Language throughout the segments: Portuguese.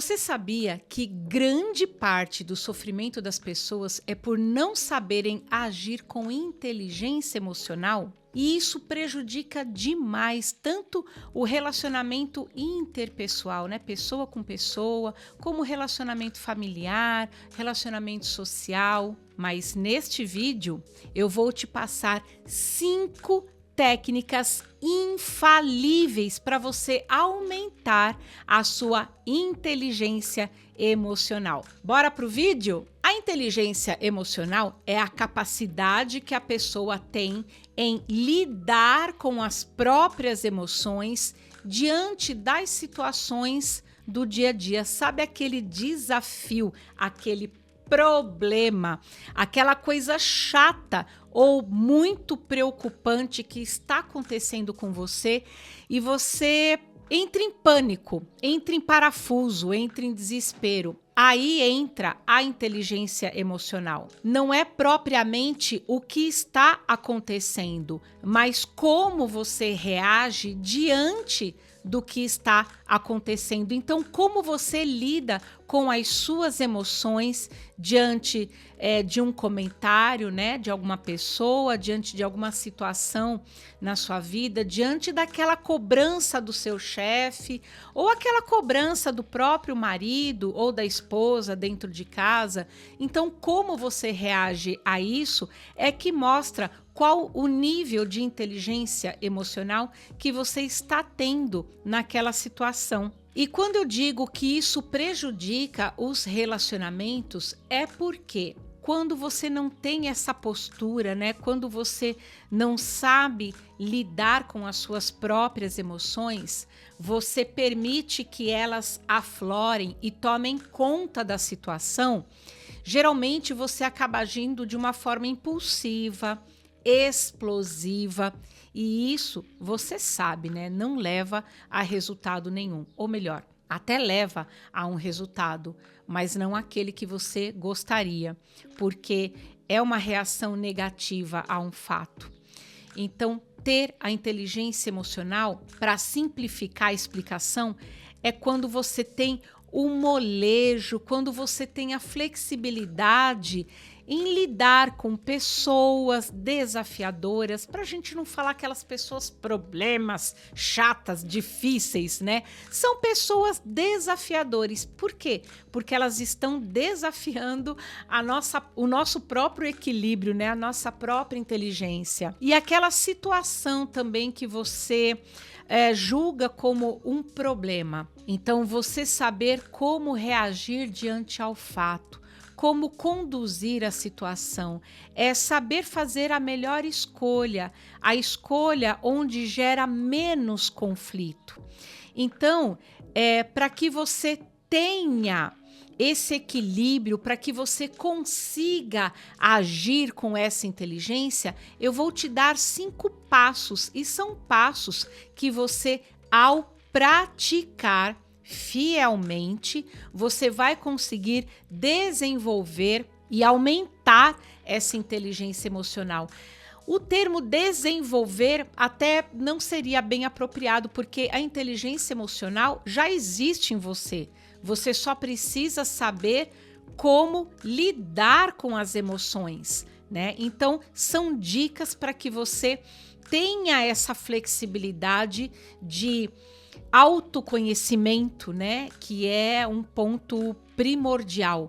Você sabia que grande parte do sofrimento das pessoas é por não saberem agir com inteligência emocional? E isso prejudica demais tanto o relacionamento interpessoal, né? Pessoa com pessoa, como relacionamento familiar, relacionamento social. Mas neste vídeo eu vou te passar 5 técnicas infalíveis para você aumentar a sua inteligência emocional. Bora pro vídeo? A inteligência emocional é a capacidade que a pessoa tem em lidar com as próprias emoções diante das situações do dia a dia. Sabe aquele desafio, aquele problema, aquela coisa chata ou muito preocupante que está acontecendo com você e você entra em pânico, entra em parafuso, entra em desespero. Aí entra a inteligência emocional. Não é propriamente o que está acontecendo, mas como você reage diante do que está acontecendo. Então, como você lida com as suas emoções diante de um comentário, né, de alguma pessoa, diante de alguma situação na sua vida, diante daquela cobrança do seu chefe ou aquela cobrança do próprio marido ou da esposa dentro de casa. Então, como você reage a isso é que mostra qual o nível de inteligência emocional que você está tendo naquela situação. E quando eu digo que isso prejudica os relacionamentos, é porque quando você não tem essa postura, né? Quando você não sabe lidar com as suas próprias emoções, você permite que elas aflorem e tomem conta da situação. Geralmente você acaba agindo de uma forma impulsiva, explosiva, e isso você sabe, né? Não leva a resultado nenhum, ou melhor, até leva a um resultado, mas não aquele que você gostaria, porque é uma reação negativa a um fato. Então, ter a inteligência emocional, para simplificar a explicação, é quando você tem o molejo, quando você tem a flexibilidade em lidar com pessoas desafiadoras, para a gente não falar aquelas pessoas problemas, chatas, difíceis, né? São pessoas desafiadoras. Por quê? Porque elas estão desafiando o nosso próprio equilíbrio, né? A nossa própria inteligência. E aquela situação também que você julga como um problema. Então, você saber como reagir diante ao fato, como conduzir a situação, é saber fazer a melhor escolha, a escolha onde gera menos conflito. Então, para que você tenha esse equilíbrio, para que você consiga agir com essa inteligência, eu vou te dar 5 passos, e são passos que você, ao praticar fielmente, você vai conseguir desenvolver e aumentar essa inteligência emocional. O termo desenvolver até não seria bem apropriado, porque a inteligência emocional já existe em você. Você só precisa saber como lidar com as emoções, né? Então, são dicas para que você tenha essa flexibilidade de autoconhecimento, né? Que é um ponto primordial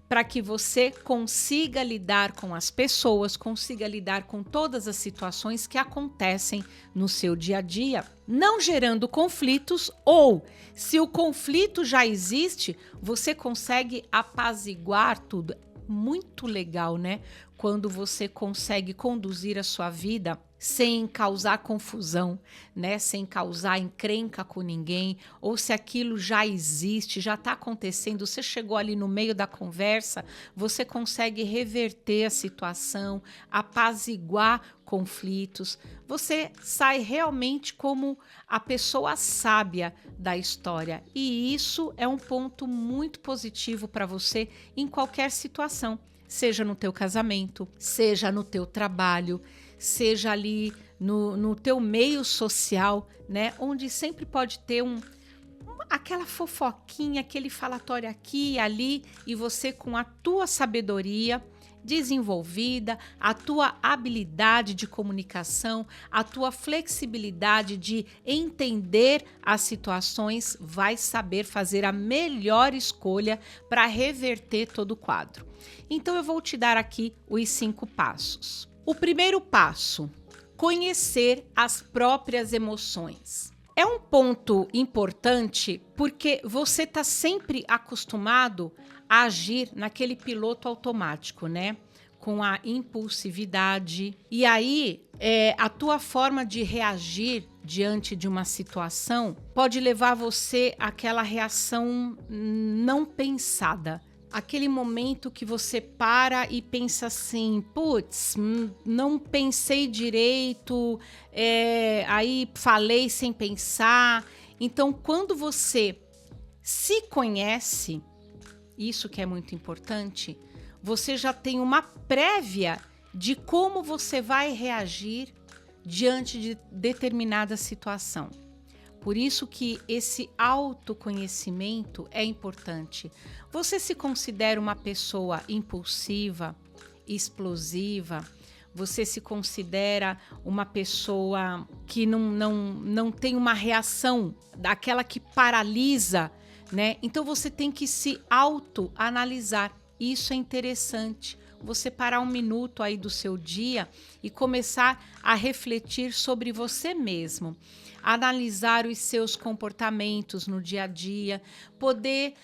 para que você consiga lidar com as pessoas, consiga lidar com todas as situações que acontecem no seu dia a dia, não gerando conflitos, ou se o conflito já existe, você consegue apaziguar tudo. Muito legal, né? Quando você consegue conduzir a sua vida sem causar confusão, né? Sem causar encrenca com ninguém, ou se aquilo já existe, já está acontecendo, você chegou ali no meio da conversa, você consegue reverter a situação, apaziguar conflitos, você sai realmente como a pessoa sábia da história, e isso é um ponto muito positivo para você em qualquer situação, seja no teu casamento, seja no teu trabalho, seja ali no teu meio social, né? Onde sempre pode ter aquela fofoquinha, aquele falatório aqui e ali, e você com a tua sabedoria desenvolvida, a tua habilidade de comunicação, a tua flexibilidade de entender as situações, vai saber fazer a melhor escolha para reverter todo o quadro. Então eu vou te dar aqui os 5 passos. O primeiro passo: conhecer as próprias emoções. É um ponto importante porque você está sempre acostumado a agir naquele piloto automático, né? Com a impulsividade. E aí, a tua forma de reagir diante de uma situação pode levar você àquela reação não pensada. Aquele momento que você para e pensa assim, putz, não pensei direito, aí falei sem pensar. Então, quando você se conhece, isso que é muito importante, você já tem uma prévia de como você vai reagir diante de determinada situação. Por isso que esse autoconhecimento é importante. Você se considera uma pessoa impulsiva, explosiva? Você se considera uma pessoa que não tem uma reação daquela que paralisa, né? Então você tem que se autoanalisar. Isso é interessante. Você parar um minuto aí do seu dia e começar a refletir sobre você mesmo. Analisar os seus comportamentos no dia a dia, poder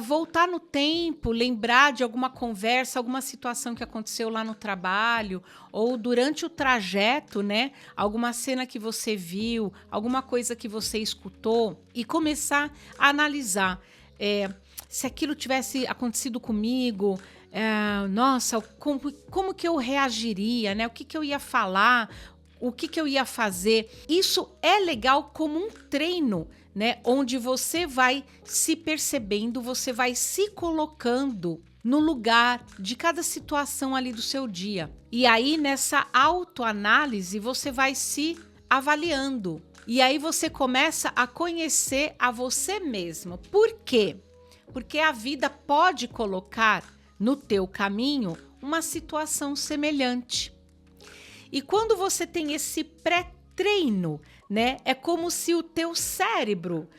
voltar no tempo, lembrar de alguma conversa, alguma situação que aconteceu lá no trabalho ou durante o trajeto, né? Alguma cena que você viu, alguma coisa que você escutou e começar a analisar. Se aquilo tivesse acontecido comigo, nossa, como que eu reagiria, né? O que eu ia falar? O que eu ia fazer? Isso é legal como um treino, né? Onde você vai se percebendo, você vai se colocando no lugar de cada situação ali do seu dia. E aí, nessa autoanálise, você vai se avaliando. E aí você começa a conhecer a você mesmo. Por quê? Porque a vida pode colocar no teu caminho uma situação semelhante. E quando você tem esse pré-treino, né, é como se o teu cérebro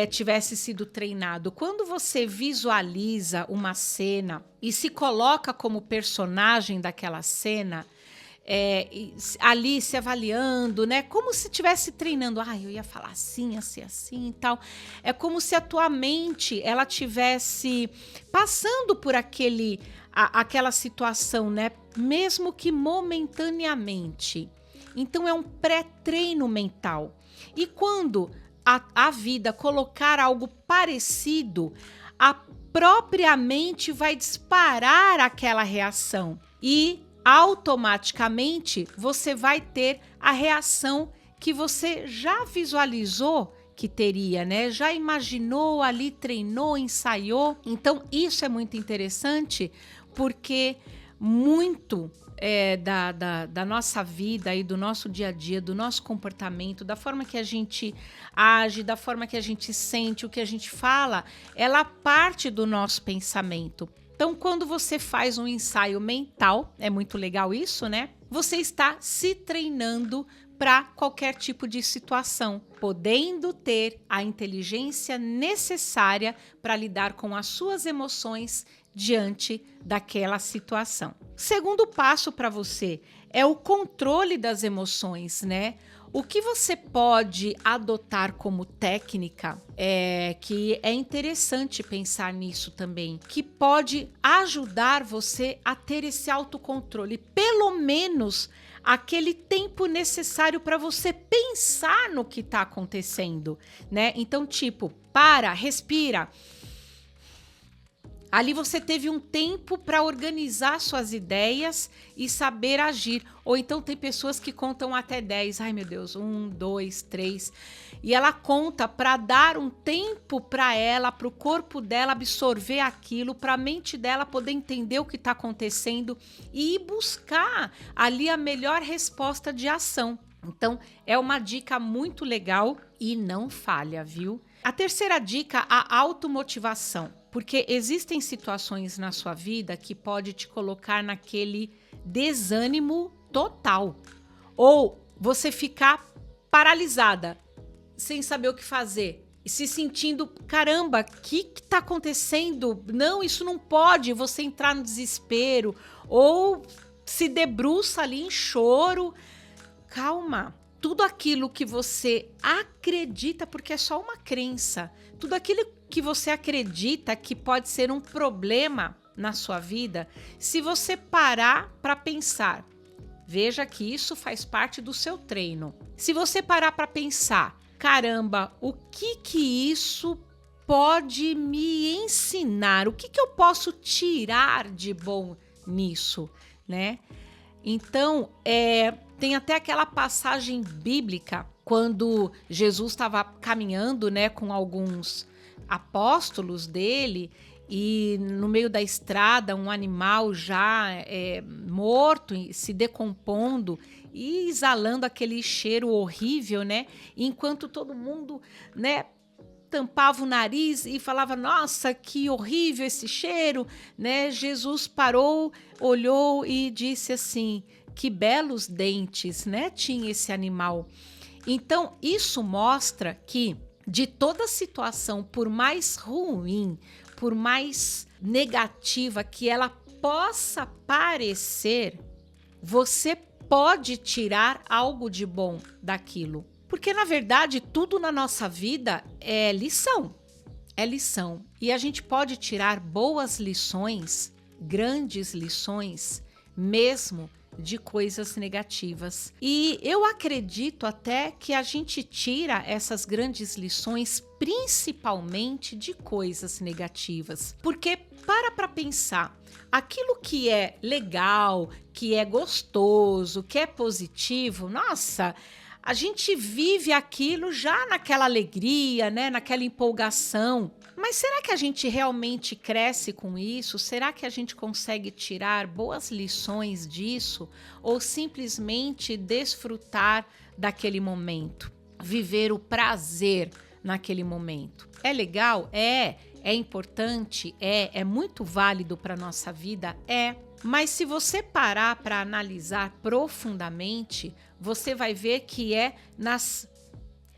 tivesse sido treinado. Quando você visualiza uma cena e se coloca como personagem daquela cena, ali se avaliando, né, como se estivesse treinando. Eu ia falar assim, assim e tal. É como se a tua mente ela tivesse passando por aquela situação, né? Mesmo que momentaneamente. Então é um pré-treino mental. E quando a vida colocar algo parecido, a própria mente vai disparar aquela reação e automaticamente você vai ter a reação que você já visualizou que teria, né? Já imaginou ali, treinou, ensaiou. Então isso é muito interessante porque muito da nossa vida e do nosso dia a dia, do nosso comportamento, da forma que a gente age, da forma que a gente sente, o que a gente fala, ela parte do nosso pensamento. Então, quando você faz um ensaio mental, é muito legal isso, né? Você está se treinando para qualquer tipo de situação, podendo ter a inteligência necessária para lidar com as suas emoções diante daquela situação. Segundo passo para você é o controle das emoções, né? O que você pode adotar como técnica, que é interessante pensar nisso também, que pode ajudar você a ter esse autocontrole, pelo menos aquele tempo necessário para você pensar no que está acontecendo, né? Então, tipo, para, respira. Ali você teve um tempo para organizar suas ideias e saber agir. Ou então tem pessoas que contam até 10. Ai, meu Deus, 1, 2, 3. E ela conta para dar um tempo para ela, para o corpo dela absorver aquilo, para a mente dela poder entender o que está acontecendo e ir buscar ali a melhor resposta de ação. Então, é uma dica muito legal e não falha, viu? A terceira dica, a automotivação. Porque existem situações na sua vida que pode te colocar naquele desânimo total. Ou você ficar paralisada, sem saber o que fazer. E se sentindo, caramba, o que está acontecendo? Não, isso não pode. Você entrar no desespero. Ou se debruça ali em choro. Calma. Tudo aquilo que você acredita, porque é só uma crença, tudo aquilo que você acredita que pode ser um problema na sua vida, se você parar para pensar, veja que isso faz parte do seu treino. Se você parar para pensar, caramba, o que isso pode me ensinar? O que eu posso tirar de bom nisso, né? Então, tem até aquela passagem bíblica, quando Jesus estava caminhando, né, com alguns apóstolos dele, e no meio da estrada um animal já morto, se decompondo e exalando aquele cheiro horrível, né? Enquanto todo mundo, né, tampava o nariz e falava, nossa, que horrível esse cheiro, né? Jesus parou, olhou e disse assim, que belos dentes, né, tinha esse animal. Então, isso mostra que de toda situação, por mais ruim, por mais negativa que ela possa parecer, você pode tirar algo de bom daquilo. Porque, na verdade, tudo na nossa vida é lição. É lição. E a gente pode tirar boas lições, grandes lições, mesmo de coisas negativas. E eu acredito até que a gente tira essas grandes lições principalmente de coisas negativas. Porque para pensar, aquilo que é legal, que é gostoso, que é positivo, nossa, a gente vive aquilo já naquela alegria, né, naquela empolgação. Mas será que a gente realmente cresce com isso? Será que a gente consegue tirar boas lições disso? Ou simplesmente desfrutar daquele momento? Viver o prazer naquele momento? É legal? É importante? É muito válido para a nossa vida? Mas se você parar para analisar profundamente, você vai ver que é nas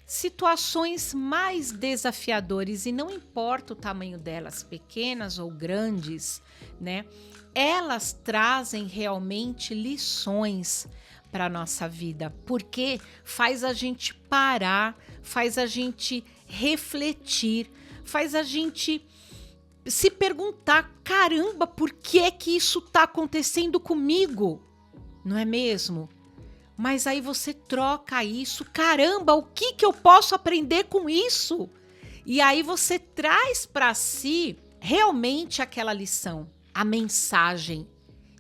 situações mais desafiadoras, e não importa o tamanho delas, pequenas ou grandes, né? Elas trazem realmente lições para a nossa vida, porque faz a gente parar, faz a gente refletir, faz a gente se perguntar, caramba, por que é que isso está acontecendo comigo? Não é mesmo? Mas aí você troca isso, caramba, o que eu posso aprender com isso? E aí você traz para si realmente aquela lição, a mensagem.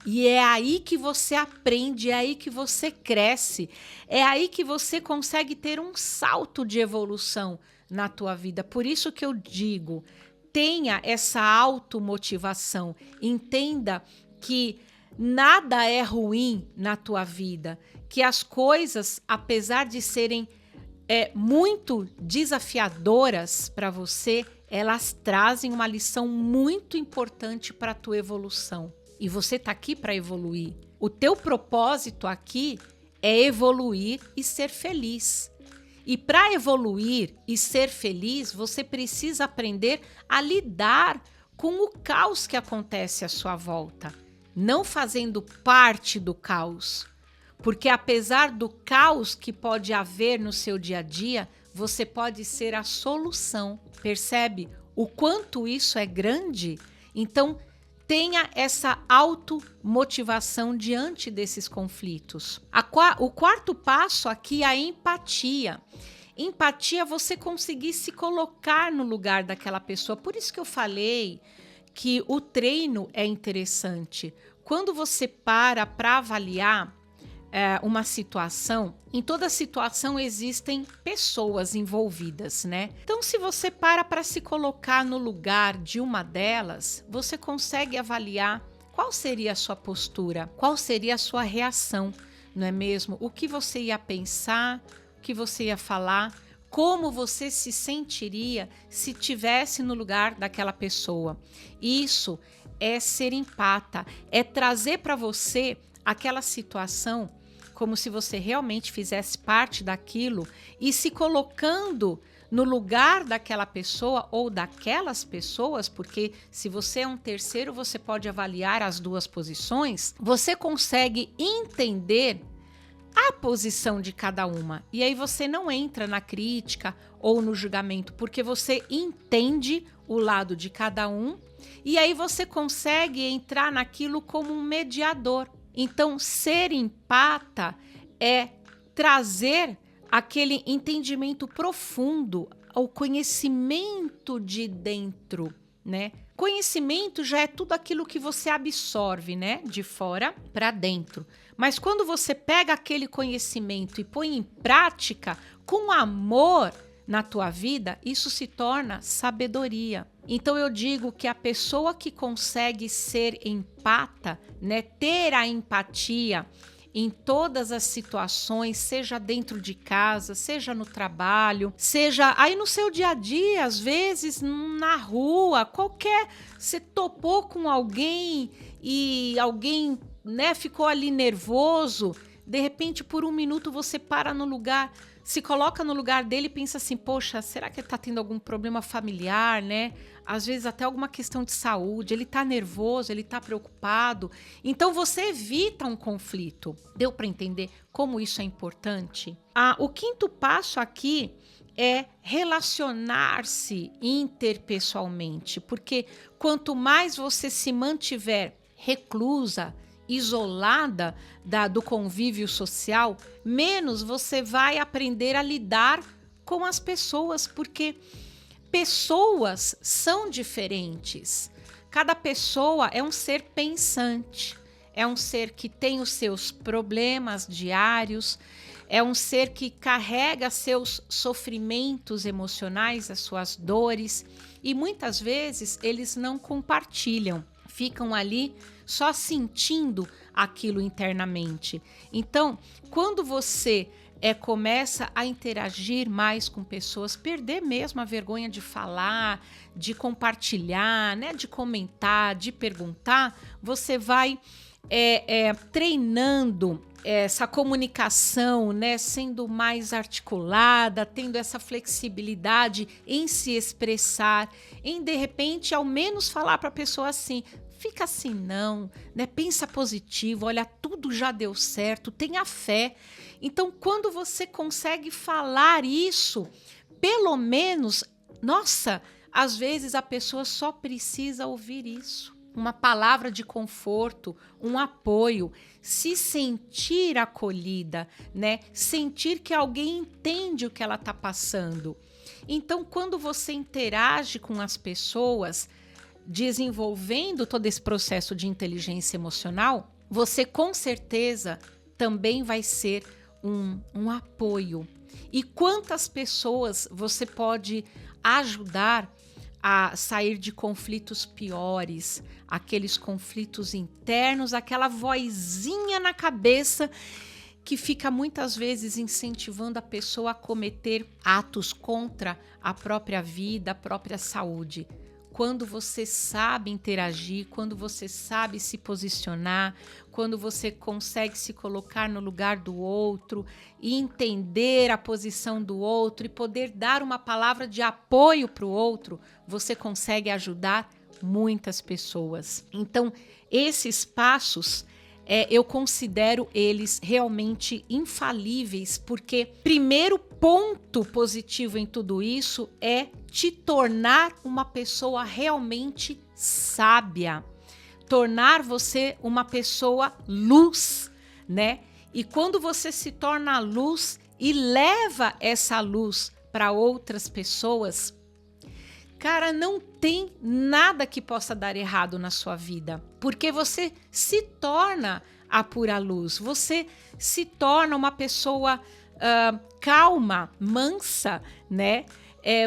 E é aí que você aprende, é aí que você cresce, é aí que você consegue ter um salto de evolução na tua vida. Por isso que eu digo, tenha essa automotivação, entenda que nada é ruim na tua vida, que as coisas, apesar de serem muito desafiadoras para você, elas trazem uma lição muito importante para a tua evolução. E você está aqui para evoluir. O teu propósito aqui é evoluir e ser feliz. E para evoluir e ser feliz, você precisa aprender a lidar com o caos que acontece à sua volta, não fazendo parte do caos. Porque apesar do caos que pode haver no seu dia a dia, você pode ser a solução. Percebe o quanto isso é grande? Então, tenha essa automotivação diante desses conflitos. O quarto passo aqui é a empatia. Empatia é você conseguir se colocar no lugar daquela pessoa. Por isso que eu falei que o treino é interessante. Quando você para avaliar uma situação, em toda situação existem pessoas envolvidas, né? Então, se você para se colocar no lugar de uma delas, você consegue avaliar qual seria a sua postura, qual seria a sua reação, não é mesmo? O que você ia pensar, o que você ia falar, como você se sentiria se tivesse no lugar daquela pessoa. Isso é ser empata, é trazer para você aquela situação como se você realmente fizesse parte daquilo e se colocando no lugar daquela pessoa ou daquelas pessoas, porque se você é um terceiro, você pode avaliar as duas posições, você consegue entender a posição de cada uma. E aí você não entra na crítica ou no julgamento, porque você entende o lado de cada um e aí você consegue entrar naquilo como um mediador. Então, ser empata é trazer aquele entendimento profundo, o conhecimento de dentro, né? Conhecimento já é tudo aquilo que você absorve, né? De fora para dentro. Mas quando você pega aquele conhecimento e põe em prática com amor na tua vida, isso se torna sabedoria. Então eu digo que a pessoa que consegue ser empata, né? Ter a empatia em todas as situações, seja dentro de casa, seja no trabalho, seja aí no seu dia a dia, às vezes na rua, qualquer, você topou com alguém e alguém, né, ficou ali nervoso, de repente por um minuto você para no lugar, se coloca no lugar dele e pensa assim, poxa, será que ele tá tendo algum problema familiar, né? Às vezes até alguma questão de saúde, ele tá nervoso, ele tá preocupado. Então você evita um conflito. Deu para entender como isso é importante? O quinto passo aqui é relacionar-se interpessoalmente, porque quanto mais você se mantiver reclusa, isolada do convívio social, menos você vai aprender a lidar com as pessoas, porque pessoas são diferentes. Cada pessoa é um ser pensante, é um ser que tem os seus problemas diários, é um ser que carrega seus sofrimentos emocionais, as suas dores, e muitas vezes eles não compartilham, ficam ali só sentindo aquilo internamente. Então, quando você começa a interagir mais com pessoas, perder mesmo a vergonha de falar, de compartilhar, né, de comentar, de perguntar, você vai treinando essa comunicação, né, sendo mais articulada, tendo essa flexibilidade em se expressar, em de repente ao menos falar para a pessoa assim, fica assim não, né? Pensa positivo, olha, tudo já deu certo, tenha fé. Então, quando você consegue falar isso, pelo menos, nossa, às vezes a pessoa só precisa ouvir isso. Uma palavra de conforto, um apoio, se sentir acolhida, né? Sentir que alguém entende o que ela está passando. Então, quando você interage com as pessoas, desenvolvendo todo esse processo de inteligência emocional, você com certeza também vai ser um apoio. E quantas pessoas você pode ajudar a sair de conflitos piores, aqueles conflitos internos, aquela vozinha na cabeça que fica muitas vezes incentivando a pessoa a cometer atos contra a própria vida, a própria saúde. Quando você sabe interagir, quando você sabe se posicionar, quando você consegue se colocar no lugar do outro e entender a posição do outro e poder dar uma palavra de apoio para o outro, você consegue ajudar muitas pessoas. Então, esses passos, eu considero eles realmente infalíveis, porque primeiro ponto positivo em tudo isso é te tornar uma pessoa realmente sábia, tornar você uma pessoa luz, né? E quando você se torna luz e leva essa luz para outras pessoas, cara, não tem nada que possa dar errado na sua vida, porque você se torna a pura luz, você se torna uma pessoa calma, mansa, né?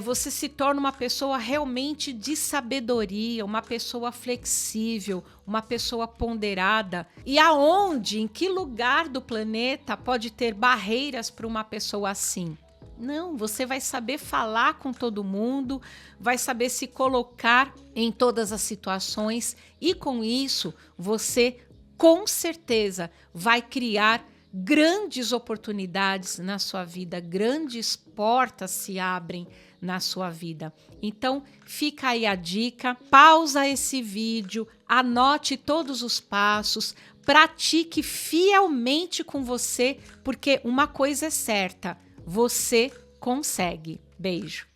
Você se torna uma pessoa realmente de sabedoria, uma pessoa flexível, uma pessoa ponderada. E aonde, em que lugar do planeta pode ter barreiras para uma pessoa assim? Não, você vai saber falar com todo mundo, vai saber se colocar em todas as situações e com isso você com certeza vai criar grandes oportunidades na sua vida, grandes portas se abrem na sua vida. Então, fica aí a dica, pausa esse vídeo, anote todos os passos, pratique fielmente com você, porque uma coisa é certa, você consegue. Beijo.